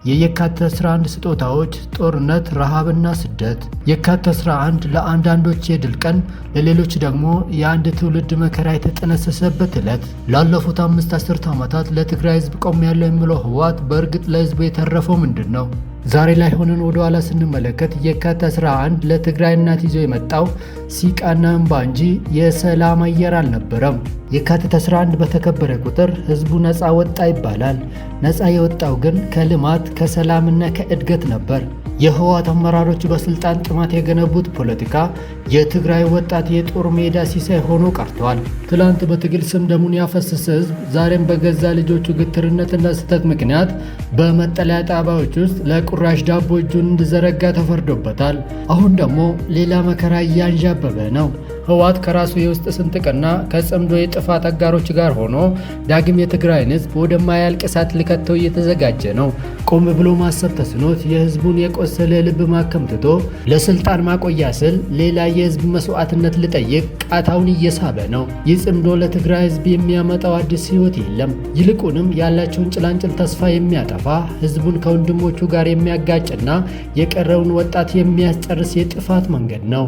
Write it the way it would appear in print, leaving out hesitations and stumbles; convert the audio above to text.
የየካቲት 11 ስጦታዎች፣ ጦርነት፣ ረሃብና ስደት። የካቲት 11 ለአንዳንዶች የድል ቀን፣ ለሌሎች ደግሞ የአንድ ትውልድ መከራ የተጠነሰሰበት ዕለት። ላለፉት 5 አስርት ዓመታት ለትግራይ ሕዝብ ቆሜያለሁ የሚለው ህወሓት በእርግጥ ለሕዝቡ የተረፈው ምንድን ነው? ዛሬ ላይ ሆነን ወደ ኋላ ስንመለከት የካቲት 11 ለትግራይ እናት ይዞ የመጣው ሲቃና እንባ እንጂ የሰላም አየር አልነበረም። የካቲት 11 በተከበረ ቁጥር ህዝቡ ነፃ ወጣ ይባላል። ነፃ የወጣው ግን ከልማት ከሰላምና ከእድገት ነበር። የህወሓት አመራሮች በስልጣን ጥማት የገነቡት ፖለቲካ የትግራይ ወጣት የጦር ሜዳ ሲሳይ ሆኖ ቀርቷል። ትላንት በትግል ስም ደሙን ያፈሰሰ ህዝብ ዛሬም በገዛ ልጆቹ ግትርነትና ስህተት ምክንያት በመጠለያ ጣቢያዎች ውስጥ ለቁራሽ ዳቦ እጁን እንዲዘረጋ ተፈርዶበታል። አሁን ደግሞ ሌላ መከራ እያንዣበበ ነው። ህወሓት ከራሱ የውስጥ ስንጥቅና ከጽምዶ የጥፋት አጋሮች ጋር ሆኖ ዳግም የትግራይን ህዝብ ወደማያልቅ እሳት ሊከተው እየተዘጋጀ ነው። ቆም ብሎ ማሰብ ተስኖት የህዝቡን የቆሰለ ልብ ማከም ትቶ ለስልጣን ማቆያ ስል ሌላ የህዝብ መስዋዕትነት ሊጠይቅ ቃታውን እየሳበ ነው። ይህ ጽምዶ ለትግራይ ህዝብ የሚያመጣው አዲስ ህይወት የለም። ይልቁንም ያላቸውን ጭላንጭል ተስፋ የሚያጠፋ ህዝቡን ከወንድሞቹ ጋር የሚያጋጭና የቀረውን ወጣት የሚያስጨርስ የጥፋት መንገድ ነው።